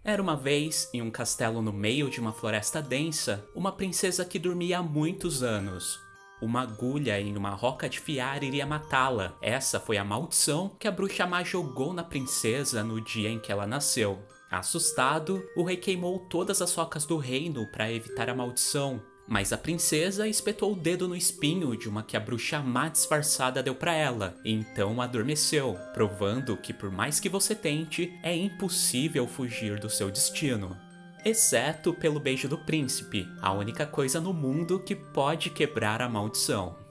Era uma vez, em um castelo no meio de uma floresta densa, uma princesa que dormia há muitos anos. Uma agulha em uma roca de fiar iria matá-la. Essa foi a maldição que a bruxa má jogou na princesa no dia em que ela nasceu. Assustado, o rei queimou todas as rocas do reino para evitar a maldição. Mas a princesa espetou o dedo no espinho de uma que a bruxa má disfarçada deu para ela, e então adormeceu, provando que por mais que você tente, é impossível fugir do seu destino. Exceto pelo beijo do príncipe, a única coisa no mundo que pode quebrar a maldição.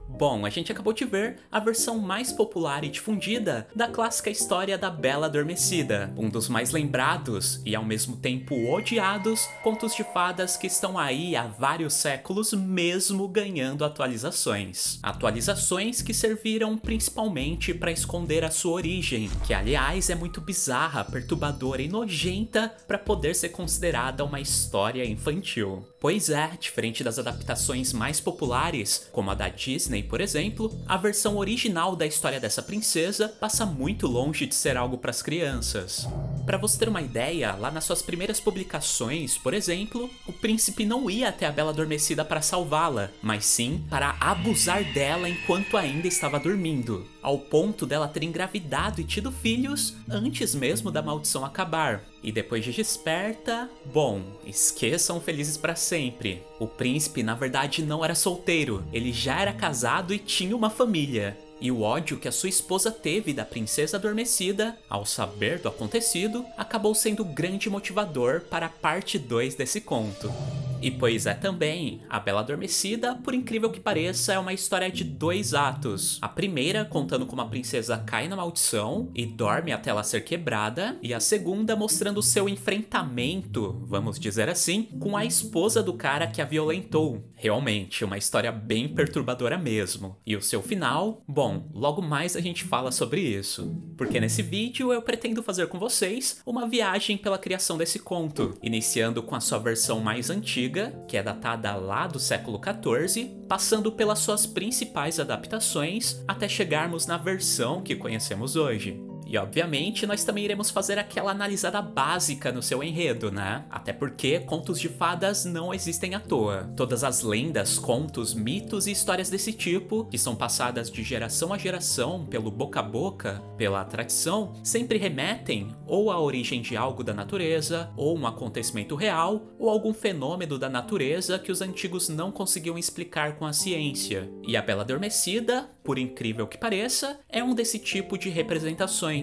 Bom, a gente acabou de ver a versão mais popular e difundida da clássica história da Bela Adormecida, um dos mais lembrados e ao mesmo tempo odiados contos de fadas que estão aí há vários séculos mesmo ganhando atualizações. Atualizações que serviram principalmente para esconder a sua origem, que aliás é muito bizarra, perturbadora e nojenta para poder ser considerada uma história infantil. Pois é, diferente das adaptações mais populares, como a da Disney, por exemplo, a versão original da história dessa princesa passa muito longe de ser algo para as crianças. Para você ter uma ideia, lá nas suas primeiras publicações, por exemplo, o príncipe não ia até a Bela Adormecida para salvá-la, mas sim para abusar dela enquanto ainda estava dormindo, ao ponto dela ter engravidado e tido filhos antes mesmo da maldição acabar. E depois de desperta, bom, esqueçam Felizes para Sempre. O príncipe na verdade não era solteiro, ele já era casado e tinha uma família. E o ódio que a sua esposa teve da princesa adormecida, ao saber do acontecido, acabou sendo o grande motivador para a parte 2 desse conto. E pois é também, a Bela Adormecida, por incrível que pareça, é uma história de 2 atos. A primeira contando como a princesa cai na maldição e dorme até ela ser quebrada, e a segunda mostrando seu enfrentamento, vamos dizer assim, com a esposa do cara que a violentou. Realmente, uma história bem perturbadora mesmo. E o seu final? Bom, logo mais a gente fala sobre isso. Porque nesse vídeo eu pretendo fazer com vocês uma viagem pela criação desse conto, iniciando com a sua versão mais antiga, que é datada lá do século XIV, passando pelas suas principais adaptações até chegarmos na versão que conhecemos hoje. E obviamente nós também iremos fazer aquela analisada básica no seu enredo, né? Até porque contos de fadas não existem à toa. Todas as lendas, contos, mitos e histórias desse tipo, que são passadas de geração a geração pelo boca a boca, pela tradição, sempre remetem ou à origem de algo da natureza, ou um acontecimento real, ou algum fenômeno da natureza que os antigos não conseguiam explicar com a ciência. E a Bela Adormecida, por incrível que pareça, é um desse tipo de representações.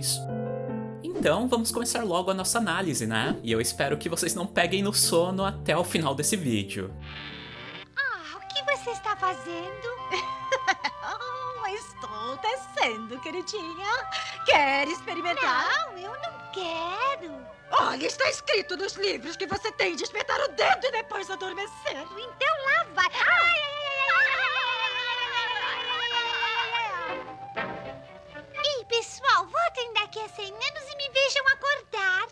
Então vamos começar logo a nossa análise, né? E eu espero que vocês não peguem no sono até o final desse vídeo. Ah, o que você está fazendo? Estou tecendo, queridinha. Quer experimentar? Não, eu não quero. Olha, está escrito nos livros que você tem de espetar o dedo e depois adormecer. Então lá vai. Ai, Ei, pessoal, voltem daqui a 100 anos e me vejam acordar.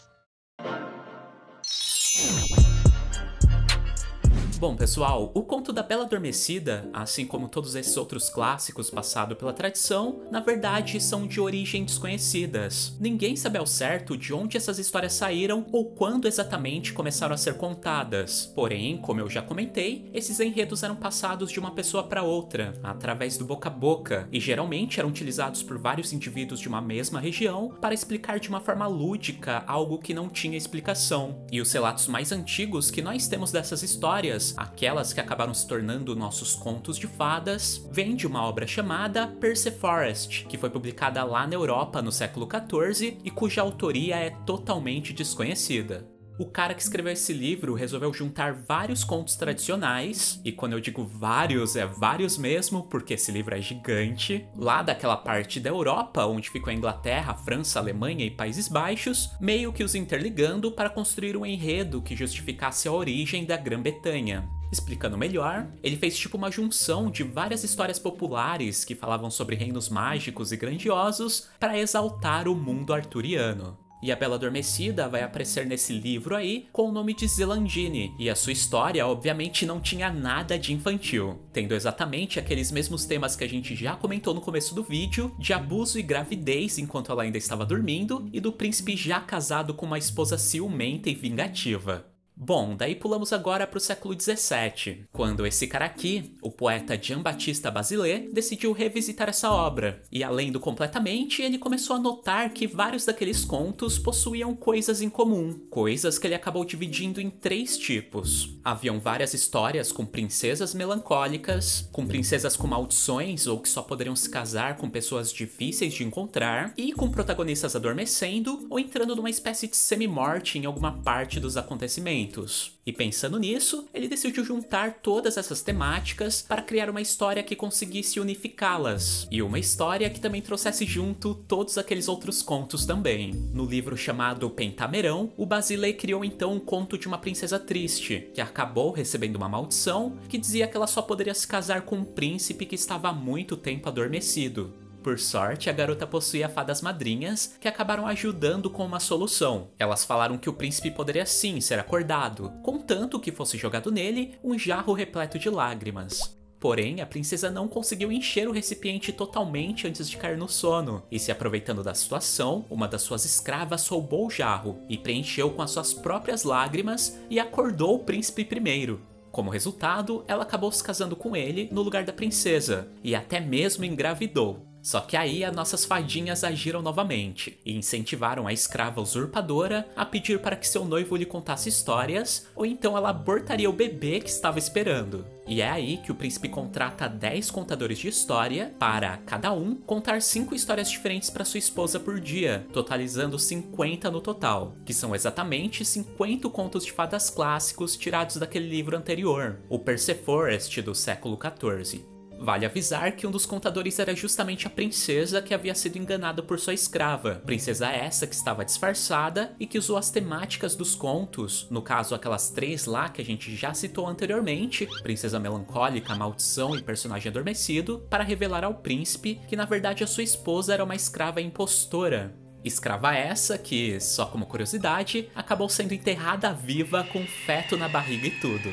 Bom, pessoal, o conto da Bela Adormecida, assim como todos esses outros clássicos passados pela tradição, na verdade são de origem desconhecidas. Ninguém sabe ao certo de onde essas histórias saíram ou quando exatamente começaram a ser contadas. Porém, como eu já comentei, esses enredos eram passados de uma pessoa para outra, através do boca a boca, e geralmente eram utilizados por vários indivíduos de uma mesma região para explicar de uma forma lúdica algo que não tinha explicação. E os relatos mais antigos que nós temos dessas histórias, aquelas que acabaram se tornando nossos contos de fadas, vêm de uma obra chamada Perseforest, que foi publicada lá na Europa no século XIV e cuja autoria é totalmente desconhecida. O cara que escreveu esse livro resolveu juntar vários contos tradicionais, e quando eu digo vários, é vários mesmo, porque esse livro é gigante, lá daquela parte da Europa, onde ficou a Inglaterra, a França, a Alemanha e Países Baixos, meio que os interligando para construir um enredo que justificasse a origem da Grã-Bretanha. Explicando melhor, ele fez tipo uma junção de várias histórias populares que falavam sobre reinos mágicos e grandiosos para exaltar o mundo arturiano. E a Bela Adormecida vai aparecer nesse livro aí com o nome de Zelandine, e a sua história obviamente não tinha nada de infantil, tendo exatamente aqueles mesmos temas que a gente já comentou no começo do vídeo, de abuso e gravidez enquanto ela ainda estava dormindo, e do príncipe já casado com uma esposa ciumenta e vingativa. Bom, daí pulamos agora para o século XVII, quando esse cara aqui, o poeta Jean-Baptiste Basilée, decidiu revisitar essa obra. E além do completamente, ele começou a notar que vários daqueles contos possuíam coisas em comum, coisas que ele acabou dividindo em 3 tipos. Haviam várias histórias com princesas melancólicas, com princesas com maldições ou que só poderiam se casar com pessoas difíceis de encontrar, e com protagonistas adormecendo ou entrando numa espécie de semi-morte em alguma parte dos acontecimentos. E pensando nisso, ele decidiu juntar todas essas temáticas para criar uma história que conseguisse unificá-las, e uma história que também trouxesse junto todos aqueles outros contos também. No livro chamado Pentamerão, o Basilée criou então um conto de uma princesa triste, que acabou recebendo uma maldição que dizia que ela só poderia se casar com um príncipe que estava há muito tempo adormecido. Por sorte, a garota possuía fadas madrinhas que acabaram ajudando com uma solução. Elas falaram que o príncipe poderia sim ser acordado, contanto que fosse jogado nele um jarro repleto de lágrimas. Porém, a princesa não conseguiu encher o recipiente totalmente antes de cair no sono, e se aproveitando da situação, uma das suas escravas roubou o jarro e preencheu com as suas próprias lágrimas e acordou o príncipe primeiro. Como resultado, ela acabou se casando com ele no lugar da princesa, e até mesmo engravidou. Só que aí as nossas fadinhas agiram novamente e incentivaram a escrava usurpadora a pedir para que seu noivo lhe contasse histórias, ou então ela abortaria o bebê que estava esperando. E é aí que o príncipe contrata 10 contadores de história para, cada um, contar 5 histórias diferentes para sua esposa por dia, totalizando 50 no total, que são exatamente 50 contos de fadas clássicos tirados daquele livro anterior, o Perseforest do século XIV. Vale avisar que um dos contadores era justamente a princesa que havia sido enganada por sua escrava, princesa essa que estava disfarçada e que usou as temáticas dos contos, no caso aquelas 3 lá que a gente já citou anteriormente, princesa melancólica, maldição e personagem adormecido, para revelar ao príncipe que na verdade a sua esposa era uma escrava impostora. Escrava essa que, só como curiosidade, acabou sendo enterrada viva com feto na barriga e tudo.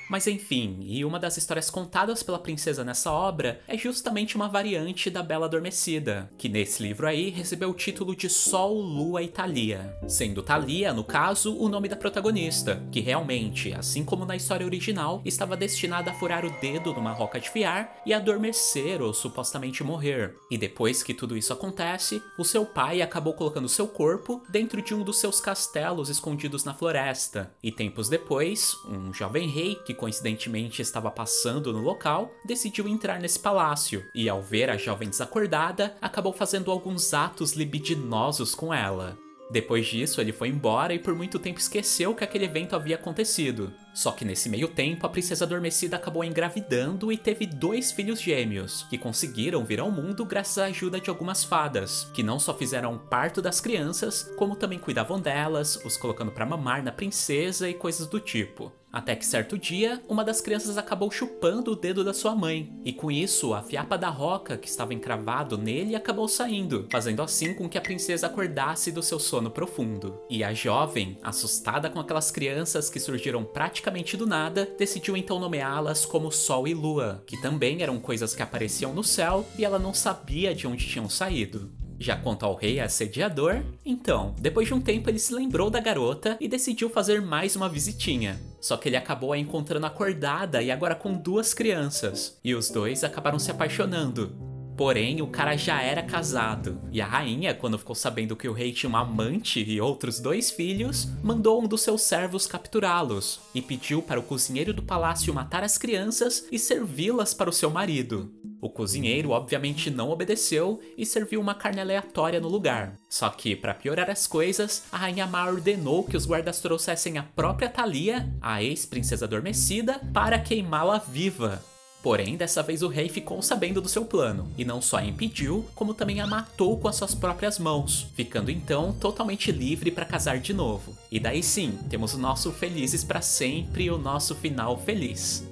Mas enfim, e uma das histórias contadas pela princesa nessa obra é justamente uma variante da Bela Adormecida, que nesse livro aí recebeu o título de Sol, Lua e Thalia, sendo Thalia, no caso, o nome da protagonista, que realmente, assim como na história original, estava destinada a furar o dedo numa roca de fiar e adormecer ou supostamente morrer. E depois que tudo isso acontece, o seu pai acabou colocando seu corpo dentro de um dos seus castelos escondidos na floresta, e tempos depois, um jovem rei que coincidentemente estava passando no local, decidiu entrar nesse palácio e, ao ver a jovem desacordada, acabou fazendo alguns atos libidinosos com ela. Depois disso, ele foi embora e por muito tempo esqueceu que aquele evento havia acontecido. Só que nesse meio tempo, a princesa adormecida acabou engravidando e teve 2 filhos gêmeos, que conseguiram vir ao mundo graças à ajuda de algumas fadas, que não só fizeram o parto das crianças, como também cuidavam delas, os colocando pra mamar na princesa e coisas do tipo. Até que certo dia, uma das crianças acabou chupando o dedo da sua mãe, e com isso, a fiapa da roca que estava encravado nele acabou saindo, fazendo assim com que a princesa acordasse do seu sono profundo. E a jovem, assustada com aquelas crianças que surgiram praticamente do nada, decidiu então nomeá-las como Sol e Lua, que também eram coisas que apareciam no céu e ela não sabia de onde tinham saído. Já quanto ao rei assediador, então, depois de um tempo ele se lembrou da garota e decidiu fazer mais uma visitinha. Só que ele acabou a encontrando acordada e agora com 2 crianças, e os 2 acabaram se apaixonando. Porém, o cara já era casado, e a rainha, quando ficou sabendo que o rei tinha uma amante e outros 2 filhos, mandou um dos seus servos capturá-los, e pediu para o cozinheiro do palácio matar as crianças e servi-las para o seu marido. O cozinheiro obviamente não obedeceu e serviu uma carne aleatória no lugar. Só que, para piorar as coisas, a rainha Má ordenou que os guardas trouxessem a própria Thalia, a ex-princesa adormecida, para queimá-la viva. Porém, dessa vez o rei ficou sabendo do seu plano, e não só a impediu, como também a matou com as suas próprias mãos, ficando então totalmente livre para casar de novo. E daí sim, temos o nosso felizes para sempre e o nosso final feliz.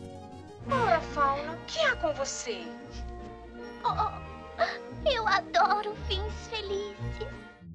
Ora, Fauna, o que há com você? Oh, eu adoro fins felizes.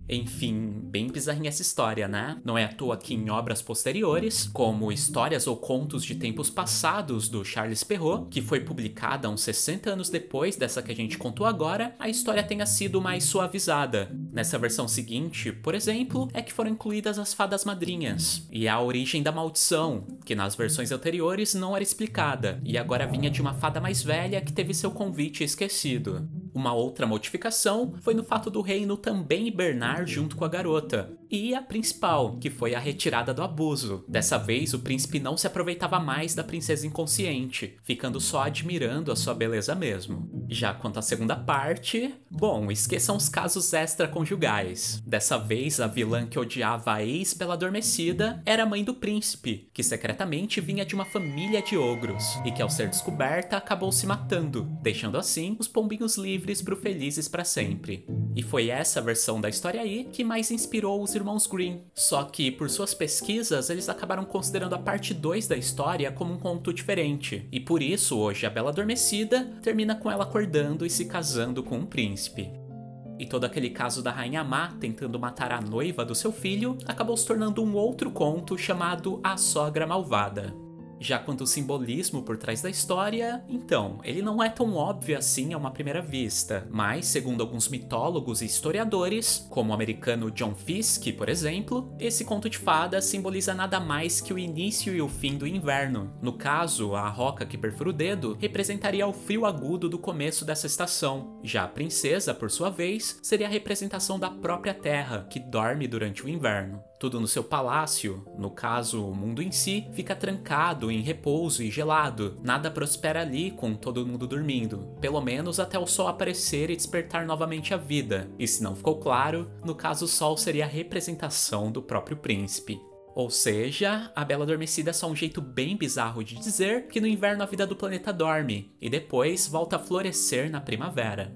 Enfim, bem bizarrinha essa história, né? Não é à toa que em obras posteriores, como Histórias ou Contos de Tempos Passados, do Charles Perrault, que foi publicada uns 60 anos depois dessa que a gente contou agora, a história tenha sido mais suavizada. Nessa versão seguinte, por exemplo, é que foram incluídas as fadas madrinhas, e a origem da maldição, que nas versões anteriores não era explicada, e agora vinha de uma fada mais velha que teve seu convite esquecido. Uma outra modificação foi no fato do reino também hibernar junto com a garota. E a principal, que foi a retirada do abuso. Dessa vez, o príncipe não se aproveitava mais da princesa inconsciente, ficando só admirando a sua beleza mesmo. Já quanto à segunda parte, bom, esqueçam os casos extraconjugais. Dessa vez, a vilã que odiava a ex-Bela Adormecida era a mãe do príncipe, que secretamente vinha de uma família de ogros, e que ao ser descoberta acabou se matando, deixando assim os pombinhos livres pro Felizes para sempre. E foi essa versão da história aí que mais inspirou os irmãos Grimm. Só que, por suas pesquisas, eles acabaram considerando a parte 2 da história como um conto diferente. E por isso, hoje, a Bela Adormecida termina com ela acordando e se casando com um príncipe. E todo aquele caso da Rainha Má tentando matar a noiva do seu filho acabou se tornando um outro conto chamado A Sogra Malvada. Já quanto ao simbolismo por trás da história, então, ele não é tão óbvio assim a uma primeira vista, mas, segundo alguns mitólogos e historiadores, como o americano John Fiske, por exemplo, esse conto de fadas simboliza nada mais que o início e o fim do inverno. No caso, a roca que perfura o dedo representaria o frio agudo do começo dessa estação. Já a princesa, por sua vez, seria a representação da própria terra, que dorme durante o inverno. Tudo no seu palácio, no caso, o mundo em si, fica trancado, em repouso e gelado. Nada prospera ali com todo mundo dormindo, pelo menos até o sol aparecer e despertar novamente a vida. E se não ficou claro, no caso o sol seria a representação do próprio príncipe. Ou seja, a Bela Adormecida é só um jeito bem bizarro de dizer que no inverno a vida do planeta dorme, e depois volta a florescer na primavera.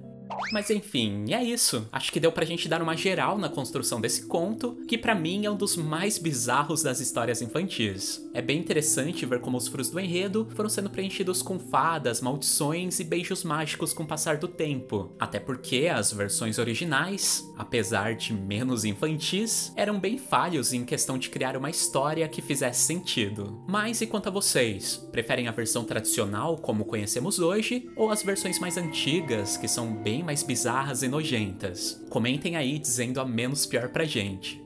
Mas enfim, é isso. Acho que deu pra gente dar uma geral na construção desse conto, que pra mim é um dos mais bizarros das histórias infantis. É bem interessante ver como os furos do enredo foram sendo preenchidos com fadas, maldições e beijos mágicos com o passar do tempo. Até porque as versões originais, apesar de menos infantis, eram bem falhos em questão de criar uma história que fizesse sentido. Mas e quanto a vocês? Preferem a versão tradicional como conhecemos hoje, ou as versões mais antigas, que são bem mais bizarras e nojentas? Comentem aí dizendo a menos pior pra gente.